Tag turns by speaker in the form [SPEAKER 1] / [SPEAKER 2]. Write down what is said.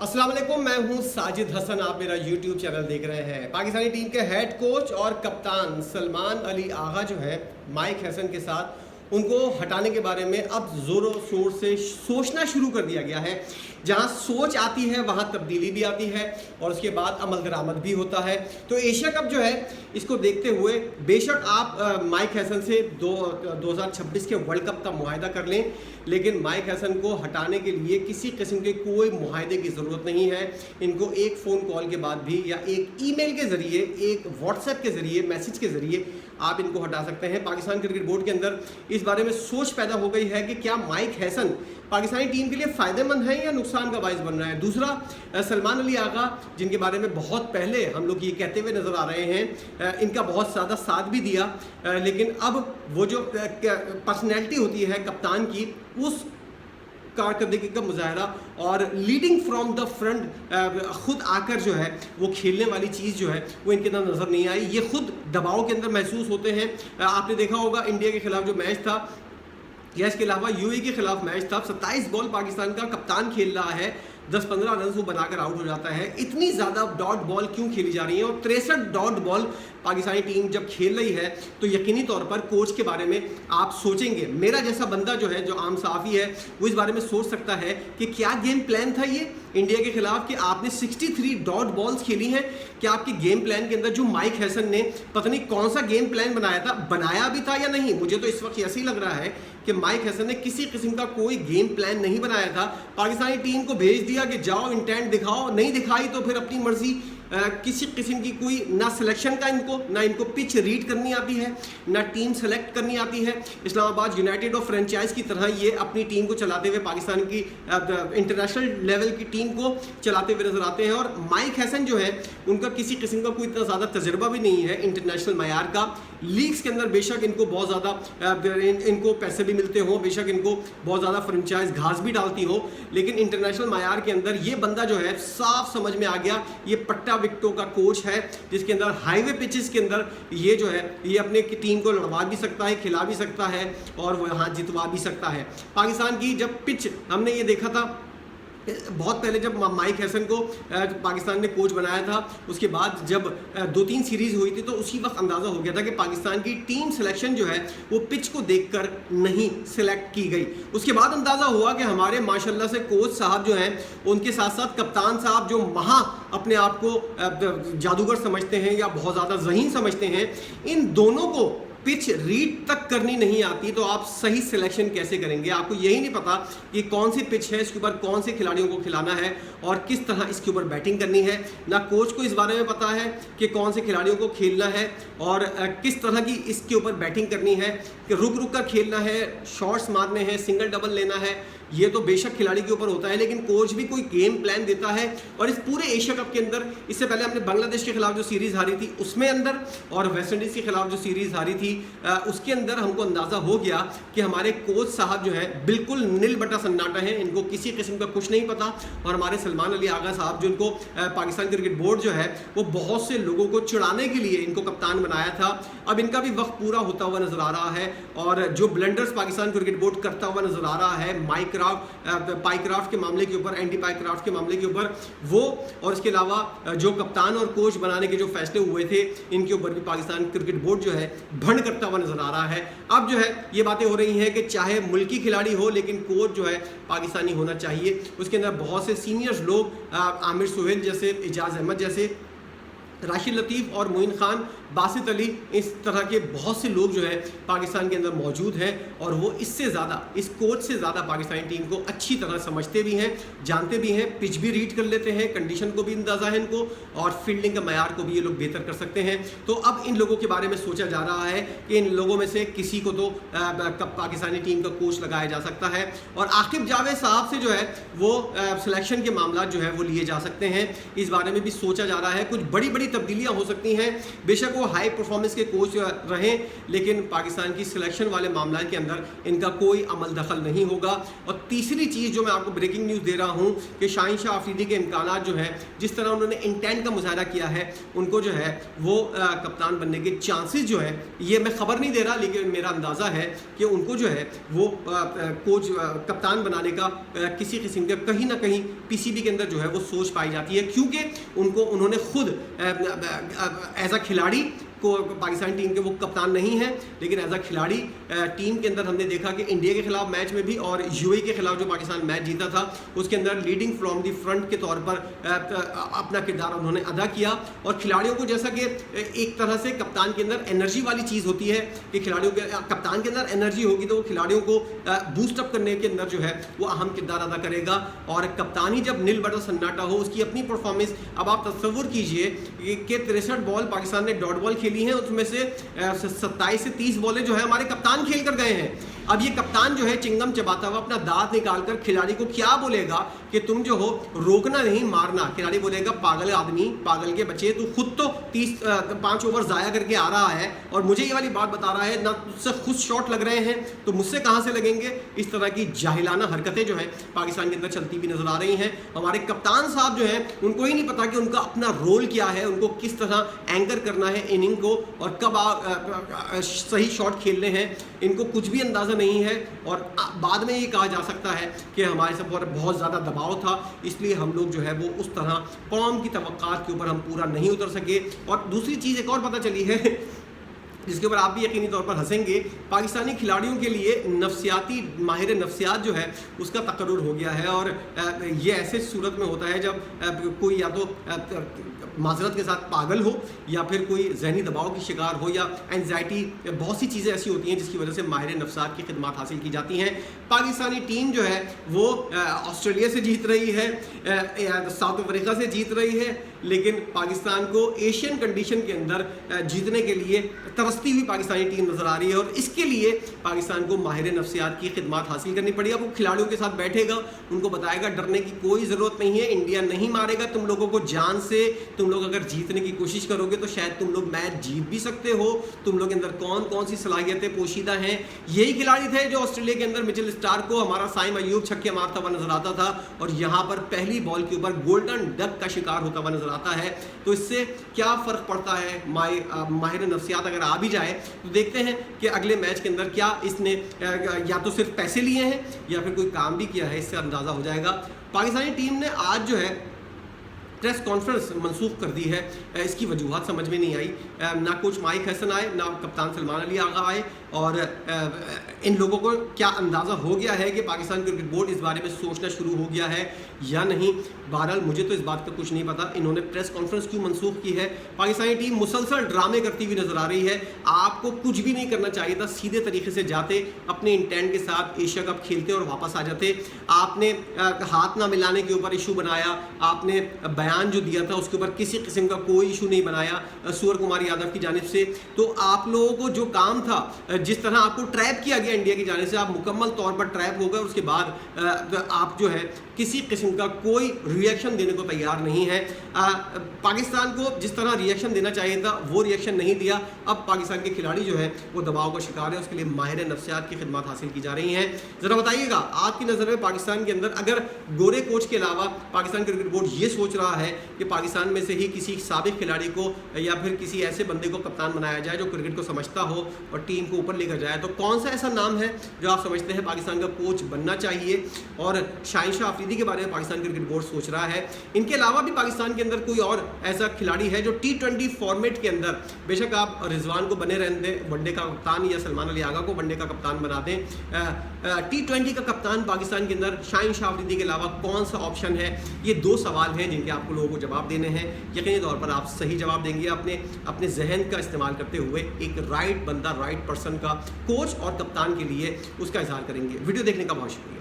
[SPEAKER 1] अस्सलाम वालेकुम, मैं हूं साजिद हसन। आप मेरा यूट्यूब चैनल देख रहे हैं। पाकिस्तानी टीम के हेड कोच और कप्तान सलमान अली आगा जो है माइक हैसन के साथ, उनको हटाने के बारे में अब ज़ोरों शोर से सोचना शुरू कर दिया गया है। जहां सोच आती है वहां तब्दीली भी आती है और उसके बाद अमल दरामद भी होता है। तो एशिया कप जो है इसको देखते हुए बेशक आप माइक हैसन से 2026 के वर्ल्ड कप का मुआहदा कर लें, लेकिन माइक हैसन को हटाने के लिए किसी किस्म के कोई मुआहदे की ज़रूरत नहीं है। इनको एक फ़ोन कॉल के बाद भी या एक ईमेल के ज़रिए, एक व्हाट्सएप के ज़रिए, मैसेज के ज़रिए आप इनको हटा सकते हैं। पाकिस्तान क्रिकेट बोर्ड के अंदर इस बारे में सोच पैदा हो गई है कि क्या माइक हैसन पाकिस्तानी टीम के लिए फ़ायदेमंद है या नुकसान का बाइस बन रहा है। दूसरा, सलमान अली आगा जिनके बारे में बहुत पहले हम लोग ये कहते हुए नज़र आ रहे हैं, इनका बहुत ज़्यादा साथ भी दिया, लेकिन अब वो जो पर्सनैलिटी होती है कप्तान की, उस कारकर्दगी का मुजाहरा और लीडिंग फ्रॉम द फ्रंट खुद आकर जो है वो खेलने वाली चीज़ जो है वो इनके अंदर नज़र नहीं आई। ये खुद दबाव के अंदर महसूस होते हैं। आपने देखा होगा इंडिया के खिलाफ जो मैच था या इसके अलावा यूएई के खिलाफ मैच था, 27 बॉल पाकिस्तान का कप्तान खेल रहा है, 10-15 रन वो बनाकर आउट हो जाता है। इतनी ज़्यादा डॉट बॉल क्यों खेली जा रही है? और 63 डॉट बॉल पाकिस्तानी टीम जब खेल रही है तो यकीनी तौर पर कोच के बारे में आप सोचेंगे। मेरा जैसा बंदा जो है, जो आम साफ़ी है, वो इस बारे में सोच सकता है कि क्या गेम प्लान था ये इंडिया के खिलाफ कि आपने 63 डॉट बॉल्स खेली हैं। क्या आपके गेम प्लान के अंदर जो माइक हैसन ने पता नहीं कौन सा गेम प्लान बनाया भी था या नहीं? मुझे तो इस वक्त ऐसे ही लग रहा है कि माइक हैसन ने किसी किस्म का कोई गेम प्लान नहीं बनाया था। पाकिस्तानी टीम को भेज दिया कि जाओ इंटेंट दिखाओ, नहीं दिखाई तो फिर अपनी मर्जी। किसी किस्म की कोई ना सिलेक्शन का इनको पिच रीड करनी आती है, ना टीम सेलेक्ट करनी आती है। इस्लामाबाद यूनाइटेड और फ्रेंचाइज की तरह ये अपनी टीम को चलाते हुए पाकिस्तान की इंटरनेशनल लेवल की टीम को चलाते हुए नजर आते हैं। और माइक हैसन जो है उनका किसी किस्म का कोई इतना ज़्यादा तजर्बा भी नहीं है इंटरनेशनल मयार का। लीग्स के अंदर बेशक इनको बहुत ज़्यादा इनको पैसे भी मिलते हो, बेशक इनको बहुत ज़्यादा फ्रेंचाइज घास भी डालती हो, लेकिन इंटरनेशनल मयार के अंदर ये बंदा जो है साफ समझ में आ गया, ये पट्टा विकेटों का कोच है जिसके अंदर हाईवे पिचेस के अंदर ये जो है ये अपने टीम को लड़वा भी सकता है, खिला भी सकता है और वो यहाँ जितवा भी सकता है। पाकिस्तान की जब पिच हमने ये देखा था बहुत पहले जब माइक हैसन को पाकिस्तान ने कोच बनाया था, उसके बाद जब 2-3 सीरीज़ हुई थी तो उसी वक्त अंदाज़ा हो गया था कि पाकिस्तान की टीम सिलेक्शन जो है वो पिच को देखकर नहीं सिलेक्ट की गई। उसके बाद अंदाज़ा हुआ कि हमारे माशाल्लाह से कोच साहब जो हैं उनके साथ साथ कप्तान साहब जो अपने आप को जादूगर समझते हैं या बहुत ज़्यादा ज़हीन समझते हैं, इन दोनों को पिच रीड तक करनी नहीं आती तो आप सही सिलेक्शन कैसे करेंगे? आपको यही नहीं पता कि कौन सी पिच है, इसके ऊपर कौन से खिलाड़ियों को खिलाना है और किस तरह इसके ऊपर बैटिंग करनी है। ना कोच को इस बारे में पता है कि कौन से खिलाड़ियों को खेलना है और किस तरह की इसके ऊपर बैटिंग करनी है, कि रुक रुक कर खेलना है, शॉट्स मारने हैं, सिंगल डबल लेना है। ये तो बेशक खिलाड़ी के ऊपर होता है, लेकिन कोच भी कोई गेम प्लान देता है। और इस पूरे एशिया कप के अंदर इससे पहले हमने बांग्लादेश के खिलाफ जो सीरीज़ हारी थी उसमें अंदर और वेस्ट इंडीज़ के खिलाफ जो सीरीज़ हारी थी उसके अंदर हमको अंदाज़ा हो गया कि हमारे कोच साहब जो है बिल्कुल नील बटा सन्नाटा है, इनको किसी किस्म का कुछ नहीं पता। और हमारे सलमान अली आगा साहब जो इनको पाकिस्तान क्रिकेट बोर्ड जो है वो बहुत से लोगों को चिढ़ाने के लिए इनको कप्तान बनाया था, अब इनका भी वक्त पूरा होता हुआ नज़र आ रहा है। और जो ब्लंडर्स पाकिस्तान क्रिकेट बोर्ड करता हुआ नज़र आ रहा है पाइक्राफ्ट के मामले के ऊपर, एंटी पाइक्राफ्ट के मामले के ऊपर, वो और इसके अलावा जो कप्तान और कोच बनाने के जो फैसले हुए थे इनके ऊपर भी पाकिस्तान क्रिकेट बोर्ड जो है भंड करता हुआ नजर आ रहा है। अब जो है ये बातें हो रही हैं कि चाहे मुल्की खिलाड़ी हो लेकिन कोच जो है पाकिस्तानी होना चाहिए। उसके अंदर बहुत से सीनियर्स लोग, आमिर सुहेल जैसे, इजाज़ अहमद जैसे, राशिद लतीफ़ और मोइन खान, बासित अली, इस तरह के बहुत से लोग जो है पाकिस्तान के अंदर मौजूद हैं और वो इससे ज़्यादा, इस कोच से ज़्यादा पाकिस्तानी टीम को अच्छी तरह समझते भी हैं, जानते भी हैं, पिच भी रीड कर लेते हैं, कंडीशन को भी अंदाज़ा है इनको और फील्डिंग का मयार को भी ये लोग बेहतर कर सकते हैं। तो अब इन लोगों के बारे में सोचा जा रहा है कि इन लोगों में से किसी को तो पाकिस्तानी टीम का कोच लगाया जा सकता है और आकिब जावेद साहब से जो है वो सिलेक्शन के मामला जो है वो लिए जा सकते हैं। इस बारे में भी सोचा जा रहा है। कुछ बड़ी बड़ी तब्दीलियाँ हो सकती हैं। बेशक वो हाई परफॉर्मेंस के कोच रहें, लेकिन पाकिस्तान की सिलेक्शन वाले मामला के अंदर इनका कोई अमल दखल नहीं होगा। और तीसरी चीज़ जो मैं आपको ब्रेकिंग न्यूज़ दे रहा हूँ कि शाहीन शाह अफरीदी के इम्कानात जो हैं, जिस तरह उन्होंने इंटेंट का मुजाहरा किया है, उनको जो है वो कप्तान बनने के चांसेस जो है, ये मैं खबर नहीं दे रहा लेकिन मेरा अंदाज़ा है कि उनको जो है वो कोच कप्तान बनाने का किसी किस्म के कहीं ना कहीं पीसीबी के अंदर जो है वो सोच पाई जाती है, क्योंकि उन्होंने खुद एज अ खिलाड़ी को पाकिस्तान टीम के वो कप्तान नहीं है, लेकिन एज अ खिलाड़ी टीम के अंदर हमने देखा कि इंडिया के खिलाफ मैच में भी और यूएई के खिलाफ जो पाकिस्तान मैच जीता था उसके अंदर लीडिंग फ्रॉम दी फ्रंट के तौर पर अपना किरदार उन्होंने अदा किया। और खिलाड़ियों को जैसा कि एक तरह से कप्तान के अंदर एनर्जी वाली चीज़ होती है कि खिलाड़ियों के कप्तान के अंदर एनर्जी होगी तो वो खिलाड़ियों को बूस्टअप करने के अंदर जो है वो अहम किरदार अदा करेगा। और कप्तानी जब नील बटा सन्नाटा हो, उसकी अपनी परफॉर्मेंस, अब आप तस्वुर कीजिए कि 63 बॉल पाकिस्तान ने डॉट बॉल खेली हैं, उसमें से 27 से 30 बॉलें जो है हमारे कप्तान खेल कर गए हैं। अब ये कप्तान जो है चिंगम चबाता हुआ अपना दांत निकालकर खिलाड़ी को क्या बोलेगा कि तुम जो हो रोकना नहीं मारना। खिलाड़ी बोलेगा पागल आदमी, पागल के बच्चे, तू खुद तो 5 ओवर ज़ाया करके आ रहा है और मुझे ये वाली बात बता रहा है, ना तुझसे खुद शॉट लग रहे हैं तो मुझसे कहाँ से लगेंगे। इस तरह की जाहिलाना हरकतें जो है पाकिस्तान के अंदर चलती भी नजर आ रही हैं। हमारे कप्तान साहब जो हैं उनको ही नहीं पता कि उनका अपना रोल क्या है, उनको किस तरह एंकर करना है इनिंग को और कब सही शॉट खेलने हैं, इनको कुछ भी अंदाज़ा नहीं है। और बाद में ये कहा जा सकता है कि हमारे सब पर बहुत ज़्यादा दबाव था, इसलिए हम लोग जो है वो उस तरह कौम की तवक्कात के ऊपर हम पूरा नहीं उतर सके। और दूसरी चीज़ एक और पता चली है जिसके ऊपर आप भी यकीनी तौर पर हंसेंगे, पाकिस्तानी खिलाड़ियों के लिए नफ्सियाती माहिर नफ्सियात जो है उसका तकर्रुर हो गया है। और ये ऐसे सूरत में होता है जब कोई या तो माजरत के साथ पागल हो या फिर कोई जहनी दबाव की शिकार हो या एंजाइटी, बहुत सी चीज़ें ऐसी होती हैं जिसकी वजह से माहिर नफ्सियात की खिदमत हासिल की जाती हैं। पाकिस्तानी टीम जो है वो ऑस्ट्रेलिया से जीत रही है, साउथ अफ्रीका से जीत रही है, लेकिन पाकिस्तान को एशियन कंडीशन के अंदर जीतने के लिए तरसती हुई पाकिस्तानी टीम नज़र आ रही है। और इसके लिए पाकिस्तान को माहिर नफ्सियात की खिदमत हासिल करनी पड़ी। अब वो खिलाड़ियों के साथ बैठेगा, उनको बताएगा डरने की कोई ज़रूरत नहीं है, इंडिया नहीं मारेगा तुम लोगों को जान से, तुम लोग अगर जीतने की कोशिश करोगे तो शायद तुम लोग मैच जीत भी सकते हो, तुम लोग के अंदर कौन कौन सी सलाहियतें पोशीदा हैं। यही खिलाड़ी थे जो ऑस्ट्रेलिया के अंदर मिचेल स्टार्क को हमारा साइम अयूब छक्के मारता हुआ नजर आता था और यहाँ पर पहली बॉल के ऊपर गोल्डन डक का शिकार होता हुआ नजर आता है। तो इससे क्या फ़र्क पड़ता है, माहिर नफ्सियात अगर आ भी जाए तो देखते हैं कि अगले मैच के अंदर क्या इसने या तो सिर्फ पैसे लिए हैं या फिर कोई काम भी किया है, इससे अंदाज़ा हो जाएगा। पाकिस्तानी टीम ने आज जो है प्रेस कॉन्फ्रेंस मनसूख कर दी है, इसकी वजूहत समझ में नहीं आई। ना कोच माइक हैसन आए, ना कप्तान सलमान अली आगा आए, और इन लोगों को क्या अंदाज़ा हो गया है कि पाकिस्तान क्रिकेट बोर्ड इस बारे में सोचना शुरू हो गया है या नहीं। बहरहाल मुझे तो इस बात का कुछ नहीं पता इन्होंने प्रेस कॉन्फ्रेंस क्यों मनसूख की है। पाकिस्तानी टीम मुसलसल ड्रामे करती हुई नजर आ रही है। आपको कुछ भी नहीं करना चाहिए था, सीधे तरीके से जाते अपने इंटेंट के साथ एशिया कप खेलते और वापस आ जाते। आपने हाथ ना मिलाने के ऊपर इशू बनाया, आपने बयान जो दिया था उसके ऊपर किसी किस्म का कोई इशू नहीं बनाया सूर्य कुमार यादव की जानिब से। तो आप लोगों को जो काम था, जिस तरह आपको ट्रैप किया गया इंडिया की जानिब से, आप मुकम्मल तौर पर ट्रैप हो गए। उसके बाद आप जो है किसी किस्म का कोई रिएक्शन देने को तैयार नहीं है। पाकिस्तान को जिस तरह रिएक्शन देना चाहिए था वो रिएक्शन नहीं दिया। अब पाकिस्तान के खिलाड़ी जो है वो दबाव का शिकार है, उसके लिए माहिर नफ्सियात की खिदमत हासिल की जा रही हैं। ज़रा बताइएगा आपकी नज़र में पाकिस्तान के अंदर अगर गोरे कोच के अलावा पाकिस्तान क्रिकेट बोर्ड ये सोच रहा है कि पाकिस्तान में से ही किसी साबिक खिलाड़ी को या फिर किसी ऐसे बंदे को कप्तान बनाया जाए जो क्रिकेट को समझता हो और टीम को ऊपर लेकर जाए, तो कौन सा ऐसा नाम है जो आप समझते हैं पाकिस्तान का कोच बनना चाहिए। और शाहीन शाह अफरीदी के बारे में पाकिस्तान क्रिकेट बोर्ड सोच रहा है। इनके अलावा भी पाकिस्तान के अंदर कोई और ऐसा खिलाड़ी है जो T20 फॉर्मेट के अंदर, बेशक आप रिजवान को बने रहने दें वनडे का कप्तान या सलमान अली आगा को वनडे का कप्तान बना दें, T20 का कप्तान पाकिस्तान के अंदर शाहीन शाह अफरीदी के अलावा कौन सा ऑप्शन है। ये दो सवाल हैं जिनके आपको लोगों को जवाब देने हैं। यकीनी तौर पर आप सही जवाब देंगे, अपने जहन का इस्तेमाल करते हुए एक राइट बंदा, राइट पर्सन का कोच और कप्तान के लिए उसका इजहार करेंगे। वीडियो देखने का बहुत शुक्रिया।